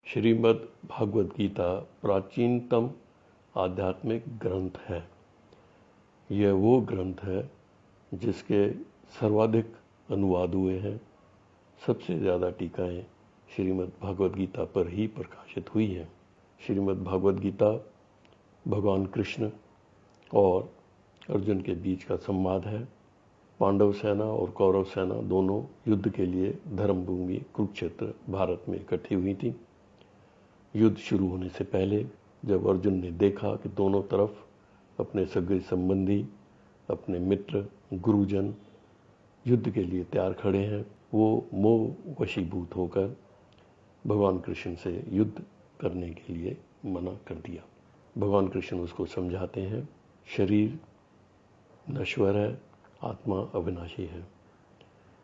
श्रीमद् भागवत गीता प्राचीनतम आध्यात्मिक ग्रंथ है। यह वो ग्रंथ है जिसके सर्वाधिक अनुवाद हुए हैं। सबसे ज़्यादा टीकाएँ श्रीमद् भागवत गीता पर ही प्रकाशित हुई हैं। श्रीमद् भागवत गीता भगवान कृष्ण और अर्जुन के बीच का संवाद है। पांडव सेना और कौरव सेना दोनों युद्ध के लिए धर्मभूमि कुरुक्षेत्र भारत में इकट्ठी हुई थी। युद्ध शुरू होने से पहले जब अर्जुन ने देखा कि दोनों तरफ अपने सगे संबंधी, अपने मित्र, गुरुजन युद्ध के लिए तैयार खड़े हैं, वो मोह वशीभूत होकर भगवान कृष्ण से युद्ध करने के लिए मना कर दिया। भगवान कृष्ण उसको समझाते हैं, शरीर नश्वर है, आत्मा अविनाशी है।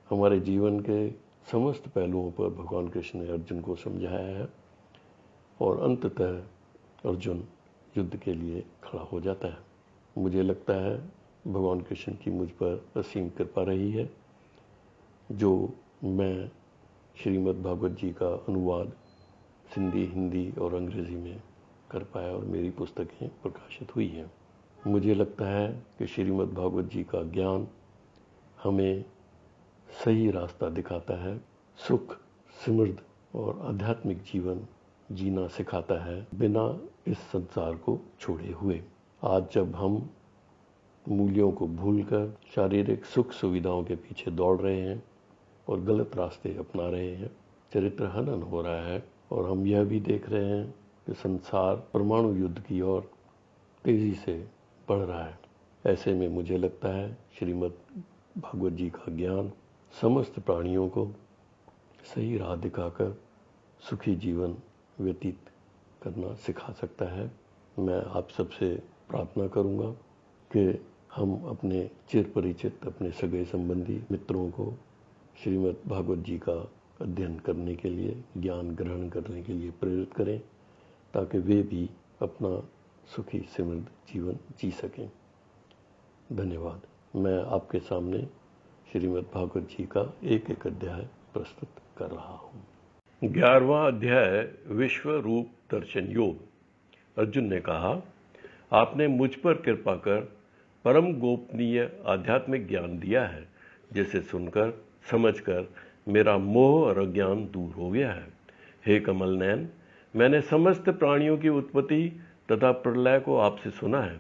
हमारे जीवन के समस्त पहलुओं पर भगवान कृष्ण ने अर्जुन को समझाया है और अंततः अर्जुन युद्ध के लिए खड़ा हो जाता है। मुझे लगता है भगवान कृष्ण की मुझ पर असीम कृपा रही है जो मैं श्रीमद् भागवत जी का अनुवाद सिंधी, हिंदी और अंग्रेज़ी में कर पाया और मेरी पुस्तकें प्रकाशित हुई हैं। मुझे लगता है कि श्रीमद् भागवत जी का ज्ञान हमें सही रास्ता दिखाता है, सुख, समृद्ध और आध्यात्मिक जीवन जीना सिखाता है बिना इस संसार को छोड़े हुए। आज जब हम मूल्यों को भूलकर शारीरिक सुख सुविधाओं के पीछे दौड़ रहे हैं और गलत रास्ते अपना रहे हैं, चरित्र हनन हो रहा है और हम यह भी देख रहे हैं कि संसार परमाणु युद्ध की ओर तेजी से बढ़ रहा है। ऐसे में मुझे लगता है श्रीमद् भागवत जी का ज्ञान समस्त प्राणियों को सही राह दिखाकर सुखी जीवन व्यतीत करना सिखा सकता है। मैं आप सबसे प्रार्थना करूंगा कि हम अपने चिर परिचित, अपने सगे संबंधी मित्रों को श्रीमद् भागवत जी का अध्ययन करने के लिए, ज्ञान ग्रहण करने के लिए प्रेरित करें ताकि वे भी अपना सुखी समृद्ध जीवन जी सकें। धन्यवाद। मैं आपके सामने श्रीमद् भागवत जी का एक एक अध्याय प्रस्तुत कर रहा हूँ। 11वां अध्याय विश्व रूप दर्शन योग। अर्जुन ने कहा, आपने मुझ पर कृपा कर परम गोपनीय आध्यात्मिक ज्ञान दिया है, जिसे सुनकर समझकर मेरा मोह और अज्ञान दूर हो गया है। हे कमल नयन, मैंने समस्त प्राणियों की उत्पत्ति तथा प्रलय को आपसे सुना है।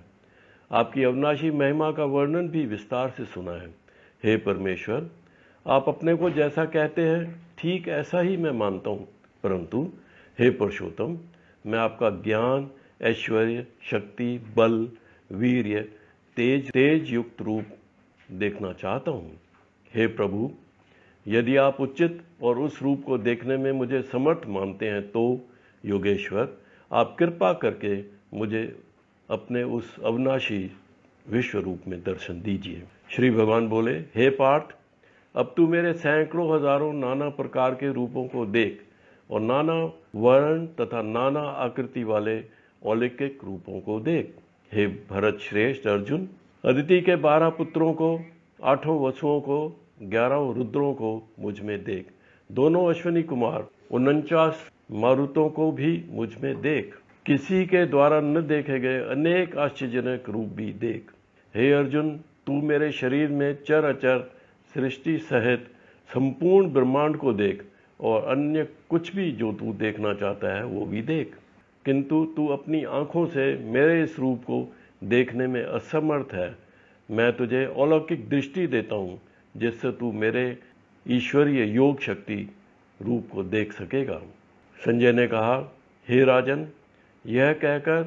आपकी अविनाशी महिमा का वर्णन भी विस्तार से सुना है। हे परमेश्वर, आप अपने को जैसा कहते हैं ठीक ऐसा ही मैं मानता हूँ, परंतु हे पुरुषोत्तम, मैं आपका ज्ञान, ऐश्वर्य, शक्ति, बल, वीर्य, तेज युक्त रूप देखना चाहता हूँ। हे प्रभु, यदि आप उचित और उस रूप को देखने में मुझे समर्थ मानते हैं तो योगेश्वर, आप कृपा करके मुझे अपने उस अविनाशी विश्व रूप में दर्शन दीजिए। श्री भगवान बोले, हे पार्थ, अब तू मेरे सैकड़ों हजारों नाना प्रकार के रूपों को देख और नाना वर्ण तथा नाना आकृति वाले अलौकिक रूपों को देख। हे भरत श्रेष्ठ अर्जुन, अदिति के 12 पुत्रों को, 8 वसुओं को, 11 रुद्रों को मुझ में देख। दोनों अश्विनी कुमार 49 मारुतों को भी मुझ में देख। किसी के द्वारा न देखे गए अनेक आश्चर्यजनक रूप भी देख। हे अर्जुन, तू मेरे शरीर में चर अचर सृष्टि सहित संपूर्ण ब्रह्मांड को देख और अन्य कुछ भी जो तू देखना चाहता है वो भी देख, किंतु तू अपनी आंखों से मेरे इस रूप को देखने में असमर्थ है। मैं तुझे अलौकिक दृष्टि देता हूँ जिससे तू मेरे ईश्वरीय योग शक्ति रूप को देख सकेगा। संजय ने कहा, हे राजन, यह कहकर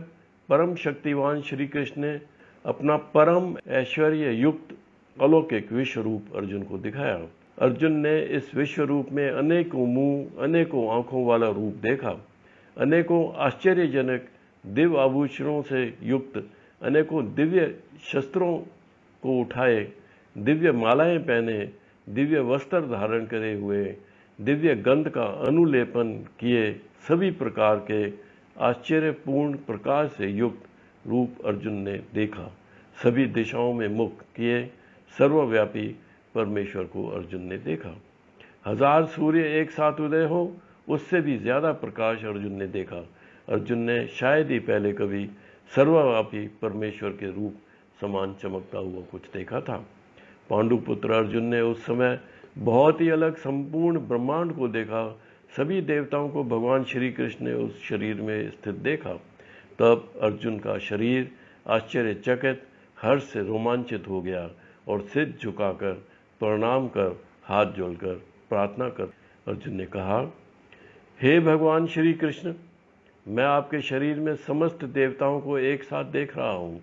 परम शक्तिवान श्री कृष्ण ने अपना परम ऐश्वर्य युक्त अलौकिक विश्व रूप अर्जुन को दिखाया। अर्जुन ने इस विश्व रूप में अनेकों मुंह, अनेकों आंखों वाला रूप देखा। अनेकों आश्चर्यजनक दिव्य आभूषणों से युक्त, अनेकों दिव्य शस्त्रों को उठाए, दिव्य मालाएं पहने, दिव्य वस्त्र धारण करे हुए, दिव्य गंध का अनुलेपन किए, सभी प्रकार के आश्चर्यपूर्ण प्रकाश से युक्त रूप अर्जुन ने देखा। सभी दिशाओं में मुख किए सर्वव्यापी परमेश्वर को अर्जुन ने देखा। 1000 सूर्य एक साथ उदय हो उससे भी ज्यादा प्रकाश अर्जुन ने देखा। अर्जुन ने शायद ही पहले कभी सर्वव्यापी परमेश्वर के रूप समान चमकता हुआ कुछ देखा था। पांडुपुत्र अर्जुन ने उस समय बहुत ही अलग संपूर्ण ब्रह्मांड को देखा। सभी देवताओं को भगवान श्री कृष्ण ने उस शरीर में स्थित देखा। तब अर्जुन का शरीर आश्चर्यचकित हर्ष से रोमांचित हो गया और सिर झुकाकर प्रणाम कर हाथ जोड़कर प्रार्थना कर अर्जुन ने कहा, हे भगवान श्री कृष्ण, मैं आपके शरीर में समस्त देवताओं को एक साथ देख रहा हूँ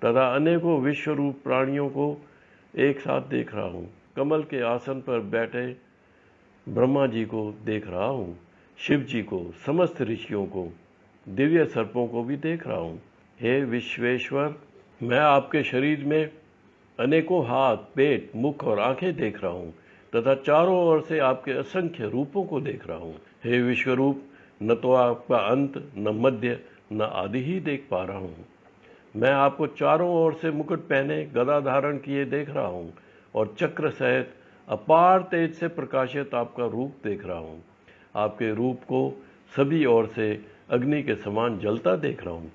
तथा अनेकों विश्व रूप प्राणियों को एक साथ देख रहा हूँ। कमल के आसन पर बैठे ब्रह्मा जी को देख रहा हूँ, शिव जी को, समस्त ऋषियों को, दिव्य सर्पों को भी देख रहा हूँ। हे विश्वेश्वर, मैं आपके शरीर में अनेकों हाथ, पेट, मुख और आंखें देख रहा हूँ तथा चारों ओर से आपके असंख्य रूपों को देख रहा हूँ। हे विश्वरूप, न तो आपका अंत, न मध्य, न आदि ही देख पा रहा हूँ। मैं आपको चारों ओर से मुकुट पहने गदा धारण किए देख रहा हूँ और चक्र सहित अपार तेज से प्रकाशित आपका रूप देख रहा हूँ। आपके रूप को सभी ओर से अग्नि के समान जलता देख रहा हूँ।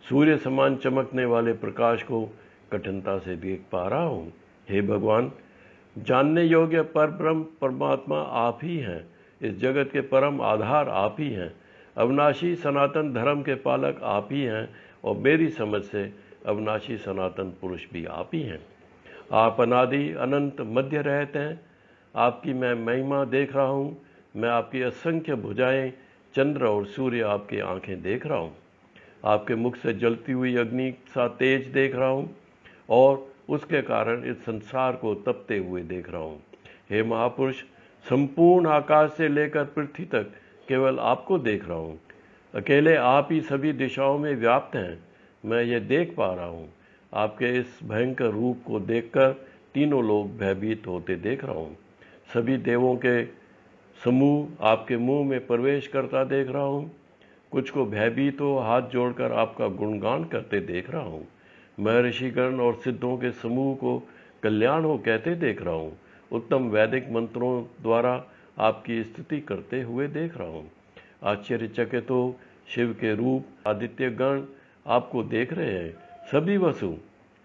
सूर्य समान चमकने वाले प्रकाश को कठिनता से देख पा रहा हूँ। हे भगवान, जानने योग्य परब्रह्म परमात्मा आप ही हैं। इस जगत के परम आधार आप ही हैं। अविनाशी सनातन धर्म के पालक आप ही हैं और मेरी समझ से अविनाशी सनातन पुरुष भी आप ही हैं। आप अनादि अनंत मध्य रहते हैं। आपकी मैं महिमा देख रहा हूँ। मैं आपकी असंख्य भुजाएं, चंद्र और सूर्य आपकी आंखें देख रहा हूँ। आपके मुख से जलती हुई अग्नि सा तेज देख रहा हूँ और उसके कारण इस संसार को तपते हुए देख रहा हूँ। हे महापुरुष, संपूर्ण आकाश से लेकर पृथ्वी तक केवल आपको देख रहा हूँ। अकेले आप ही सभी दिशाओं में व्याप्त हैं। मैं ये देख पा रहा हूँ। आपके इस भयंकर रूप को देखकर तीनों लोग भयभीत होते देख रहा हूँ। सभी देवों के समूह आपके मुंह में प्रवेश करता देख रहा हूँ। कुछ को भयभीत हो हाथ जोड़कर आपका गुणगान करते देख रहा हूँ। मैं ऋषिगण और सिद्धों के समूह को कल्याण हो कहते देख रहा हूँ। उत्तम वैदिक मंत्रों द्वारा आपकी स्तुति करते हुए देख रहा हूँ। आश्चर्यचकित हो शिव के रूप आदित्य गण आपको देख रहे हैं। सभी वसु,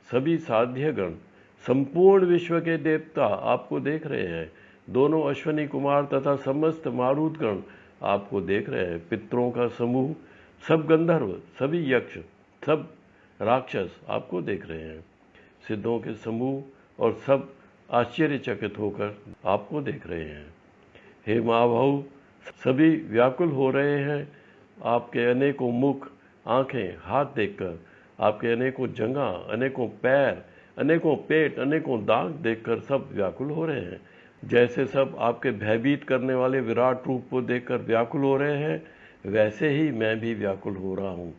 सभी साध्य गण, संपूर्ण विश्व के देवता आपको देख रहे हैं। दोनों अश्वनी कुमार तथा समस्त मारुत गण आपको देख रहे हैं। पितरों का समूह, सब गंधर्व, सभी यक्ष, सब राक्षस आपको देख रहे हैं। सिद्धों के समूह और सब आश्चर्यचकित होकर आपको देख रहे हैं। हे महाभाव, सभी व्याकुल हो रहे हैं। आपके अनेकों मुख, आंखें, हाथ देखकर, आपके अनेकों जंघा, अनेकों पैर, अनेकों पेट, अनेकों दांत देखकर सब व्याकुल हो रहे हैं। जैसे सब आपके भयभीत करने वाले विराट रूप को देखकर व्याकुल हो रहे हैं, वैसे ही मैं भी व्याकुल हो रहा हूँ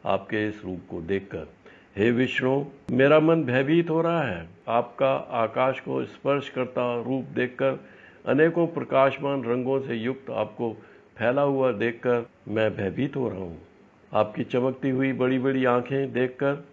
आपके इस रूप को देखकर। हे विष्णु, मेरा मन भयभीत हो रहा है। आपका आकाश को स्पर्श करता रूप देखकर, अनेकों प्रकाशमान रंगों से युक्त आपको फैला हुआ देखकर मैं भयभीत हो रहा हूँ। आपकी चमकती हुई बड़ी बड़ी आंखें देखकर,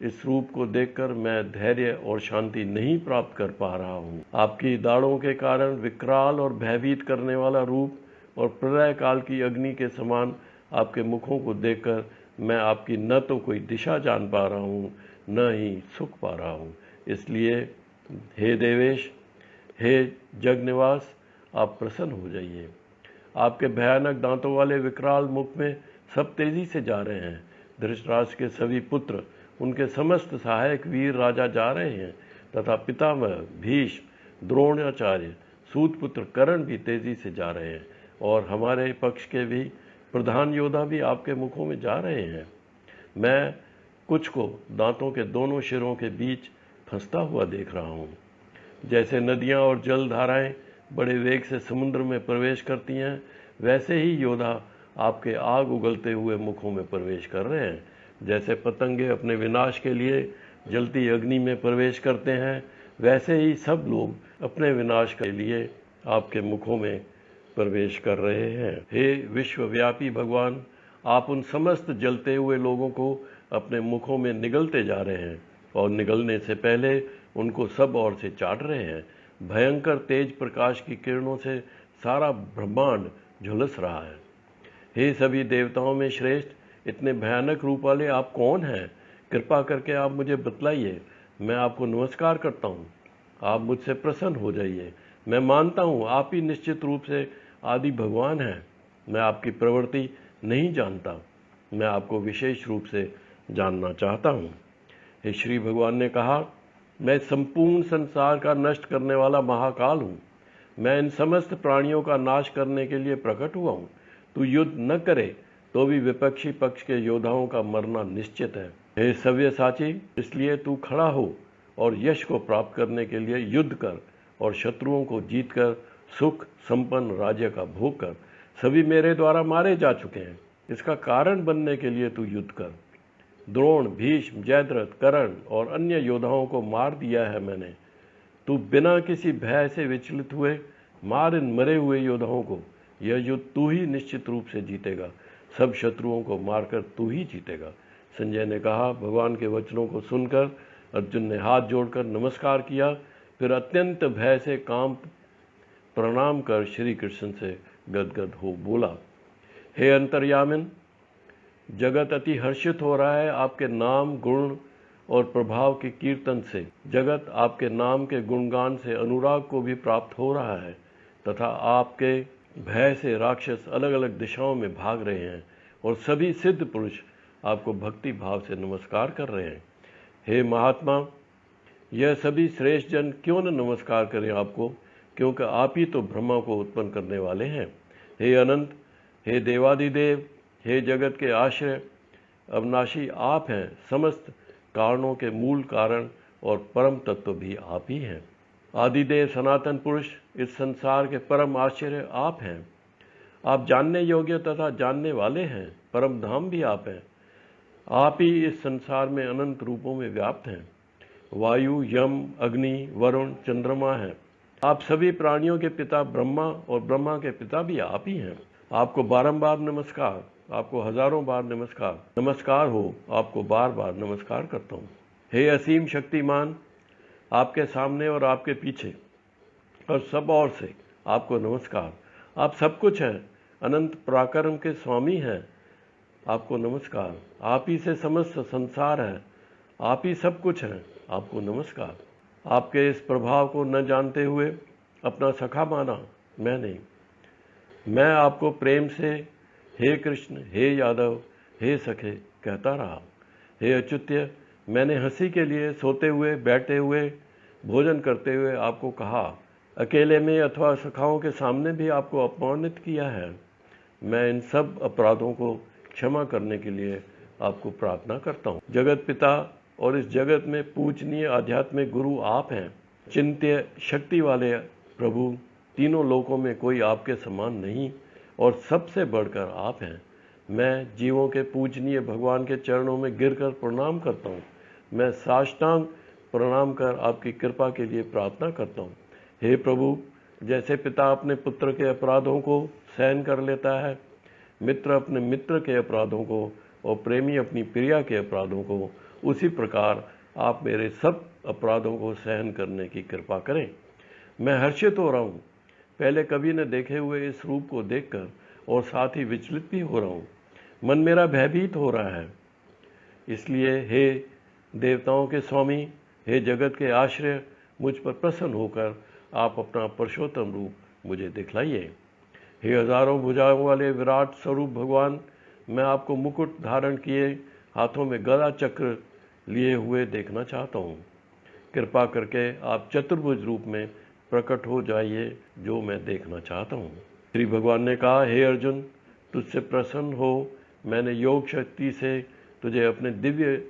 इस रूप को देखकर मैं धैर्य और शांति नहीं प्राप्त कर पा रहा हूँ। आपकी दाढ़ों के कारण विकराल और भयभीत करने वाला रूप और प्रलय काल की अग्नि के समान आपके मुखों को देखकर मैं आपकी न तो कोई दिशा जान पा रहा हूँ, न ही सुख पा रहा हूँ। इसलिए हे देवेश, हे जगनिवास, आप प्रसन्न हो जाइए। आपके भयानक दांतों वाले विकराल मुख में सब तेजी से जा रहे हैं। धृतराष्ट्र के सभी पुत्र, उनके समस्त सहायक वीर राजा जा रहे हैं तथा पितामह भीष्म, द्रोणाचार्य, सूतपुत्र कर्ण भी तेजी से जा रहे हैं और हमारे पक्ष के भी प्रधान योद्धा भी आपके मुखों में जा रहे हैं। मैं कुछ को दांतों के दोनों सिरों के बीच फंसता हुआ देख रहा हूँ। जैसे नदियाँ और जल धाराएं बड़े वेग से समुद्र में प्रवेश करती हैं, वैसे ही योद्धा आपके आग उगलते हुए मुखों में प्रवेश कर रहे हैं। जैसे पतंगे अपने विनाश के लिए जलती अग्नि में प्रवेश करते हैं, वैसे ही सब लोग अपने विनाश के लिए आपके मुखों में प्रवेश कर रहे हैं। हे विश्वव्यापी भगवान, आप उन समस्त जलते हुए लोगों को अपने मुखों में निगलते जा रहे हैं और निगलने से पहले उनको सब ओर से चाट रहे हैं। भयंकर तेज प्रकाश की किरणों से सारा ब्रह्मांड झुलस रहा है। हे सभी देवताओं में श्रेष्ठ, इतने भयानक रूप वाले आप कौन हैं? कृपा करके आप मुझे बतलाइए। मैं आपको नमस्कार करता हूँ, आप मुझसे प्रसन्न हो जाइए। मैं मानता हूँ आप ही निश्चित रूप से आदि भगवान हैं। मैं आपकी प्रवृत्ति नहीं जानता, मैं आपको विशेष रूप से जानना चाहता हूँ। हे श्री भगवान ने कहा, मैं संपूर्ण संसार का नष्ट करने वाला महाकाल हूँ। मैं इन समस्त प्राणियों का नाश करने के लिए प्रकट हुआ हूँ। तू युद्ध न करे तो भी विपक्षी पक्ष के योद्धाओं का मरना निश्चित है। हे सव्यसाची, इसलिए तू खड़ा हो और यश को प्राप्त करने के लिए युद्ध कर और शत्रुओं को जीतकर सुख संपन्न राज्य का भोग कर। सभी मेरे द्वारा मारे जा चुके हैं, इसका कारण बनने के लिए तू युद्ध कर। द्रोण, भीष्म, जयद्रथ, कर्ण और अन्य योद्धाओं को मार दिया है मैंने। तू बिना किसी भय से विचलित हुए मार इन मरे हुए योद्धाओं को। यह युद्ध तू ही निश्चित रूप से जीतेगा, सब शत्रुओं को मारकर तू ही जीतेगा। संजय ने कहा। भगवान के वचनों को सुनकर अर्जुन ने हाथ जोड़कर नमस्कार किया, फिर अत्यंत भय से कांप प्रणाम कर श्री कृष्ण से गदगद हो बोला, हे अंतर्यामिन, जगत अति हर्षित हो रहा है आपके नाम, गुण और प्रभाव के कीर्तन से। जगत आपके नाम के गुणगान से अनुराग को भी प्राप्त हो रहा है तथा आपके भय से राक्षस अलग अलग दिशाओं में भाग रहे हैं और सभी सिद्ध पुरुष आपको भक्ति भाव से नमस्कार कर रहे हैं। हे महात्मा, यह सभी श्रेष्ठ जन क्यों न नमस्कार करें आपको, क्योंकि आप ही तो ब्रह्मा को उत्पन्न करने वाले हैं। हे अनंत, हे देवादिदेव, हे जगत के आश्रय अविनाशी आप हैं। समस्त कारणों के मूल कारण और परम तत्व भी आप ही हैं। आदिदेव सनातन पुरुष, इस संसार के परम आश्चर्य आप हैं। आप जानने योग्य तथा जानने वाले हैं। परम धाम भी आप हैं। आप ही इस संसार में अनंत रूपों में व्याप्त हैं। वायु, यम, अग्नि, वरुण, चंद्रमा हैं। आप सभी प्राणियों के पिता ब्रह्मा और ब्रह्मा के पिता भी आप ही हैं। आपको बारंबार नमस्कार, आपको हजारों बार नमस्कार, नमस्कार हो, आपको बार बार नमस्कार करता हूँ। हे असीम शक्तिमान, आपके सामने और आपके पीछे और सब ओर से आपको नमस्कार। आप सब कुछ हैं, अनंत पराक्रम के स्वामी हैं, आपको नमस्कार। आप ही से समस्त संसार है, आप ही सब कुछ हैं, आपको नमस्कार। आपके इस प्रभाव को न जानते हुए अपना सखा माना मैंने। मैं आपको प्रेम से हे कृष्ण, हे यादव, हे सखे कहता रहा। हे अच्युत्य, मैंने हंसी के लिए सोते हुए, बैठे हुए, भोजन करते हुए आपको कहा। अकेले में अथवा सखाओं के सामने भी आपको अपमानित किया है। मैं इन सब अपराधों को क्षमा करने के लिए आपको प्रार्थना करता हूँ। जगत पिता और इस जगत में पूजनीय आध्यात्मिक गुरु आप हैं। चिंत्य शक्ति वाले प्रभु, तीनों लोकों में कोई आपके समान नहीं और सबसे बढ़कर आप हैं। मैं जीवों के पूजनीय भगवान के चरणों में गिरकर प्रणाम करता हूँ। मैं साष्टांग प्रणाम कर आपकी कृपा के लिए प्रार्थना करता हूँ। हे प्रभु, जैसे पिता अपने पुत्र के अपराधों को सहन कर लेता है, मित्र अपने मित्र के अपराधों को और प्रेमी अपनी प्रिया के अपराधों को, उसी प्रकार आप मेरे सब अपराधों को सहन करने की कृपा करें। मैं हर्षित हो रहा हूँ, पहले कभी न देखे हुए इस रूप को देखकर, और साथ ही विचलित भी हो रहा हूँ। मन मेरा भयभीत हो रहा है। इसलिए हे देवताओं के स्वामी, हे जगत के आश्रय, मुझ पर प्रसन्न होकर आप अपना पुरुषोत्तम रूप मुझे दिखलाइए। हे हजारों भुजाओं वाले विराट स्वरूप भगवान, मैं आपको मुकुट धारण किए, हाथों में गदा चक्र लिए हुए देखना चाहता हूँ। कृपा करके आप चतुर्भुज रूप में प्रकट हो जाइए, जो मैं देखना चाहता हूँ। श्री भगवान ने कहा, हे अर्जुन, तुझसे प्रसन्न हो मैंने योग शक्ति से तुझे अपने दिव्य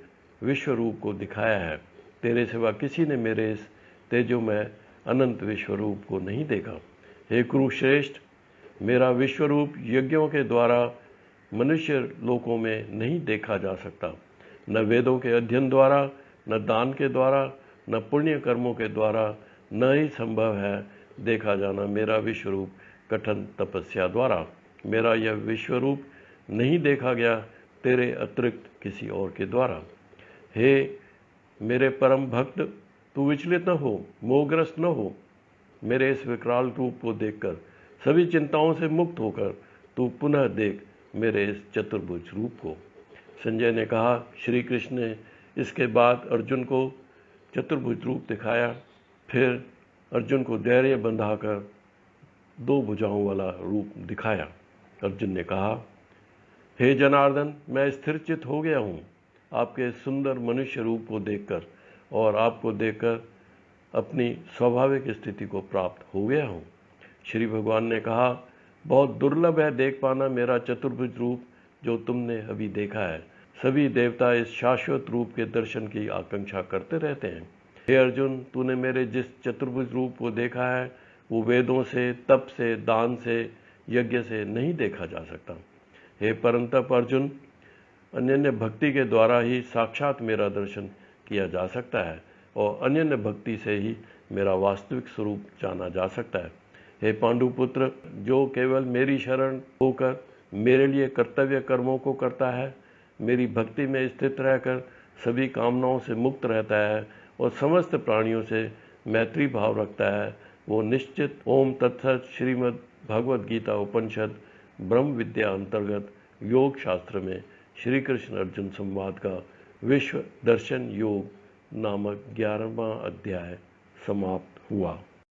विश्व रूप को दिखाया है। तेरे सिवा किसी ने मेरे इस तेजोमय अनंत विश्व रूप को नहीं देखा। हे कुरुश्रेष्ठ, मेरा विश्व रूप यज्ञों के द्वारा मनुष्य लोकों में नहीं देखा जा सकता। न वेदों के अध्ययन द्वारा, न दान के द्वारा, न पुण्य कर्मों के द्वारा, न ही संभव है देखा जाना मेरा विश्व रूप कठिन तपस्या द्वारा। मेरा यह विश्व रूप नहीं देखा गया तेरे अतिरिक्त किसी और के द्वारा। हे मेरे परम भक्त, तू विचलित न हो, मोहग्रस्त न हो मेरे इस विकराल रूप को देखकर। सभी चिंताओं से मुक्त होकर तू पुनः देख मेरे इस चतुर्भुज रूप को। संजय ने कहा, श्री कृष्ण ने इसके बाद अर्जुन को चतुर्भुज रूप दिखाया। फिर अर्जुन को धैर्य बंधाकर 2 भुजाओं वाला रूप दिखाया। अर्जुन ने कहा, हे जनार्दन, मैं स्थिरचित हो गया हूँ आपके सुंदर मनुष्य रूप को देखकर, और आपको देखकर अपनी स्वाभाविक स्थिति को प्राप्त हो गया हूँ। श्री भगवान ने कहा, बहुत दुर्लभ है देख पाना मेरा चतुर्भुज रूप जो तुमने अभी देखा है। सभी देवता इस शाश्वत रूप के दर्शन की आकांक्षा करते रहते हैं। हे अर्जुन, तूने मेरे जिस चतुर्भुज रूप को देखा है वो वेदों से, तप से, दान से, यज्ञ से नहीं देखा जा सकता। हे परंतप अर्जुन, अनन्य भक्ति के द्वारा ही साक्षात मेरा दर्शन किया जा सकता है और अनन्य भक्ति से ही मेरा वास्तविक स्वरूप जाना जा सकता है। हे पांडुपुत्र, जो केवल मेरी शरण होकर मेरे लिए कर्तव्य कर्मों को करता है, मेरी भक्ति में स्थित रहकर सभी कामनाओं से मुक्त रहता है और समस्त प्राणियों से मैत्री भाव रखता है, वो निश्चित ओम तत्सत श्रीमद् भगवद गीता उपनिषद ब्रह्म विद्या अंतर्गत योग शास्त्र में श्री कृष्ण अर्जुन संवाद का विश्व दर्शन योग नामक 11वां अध्याय समाप्त हुआ।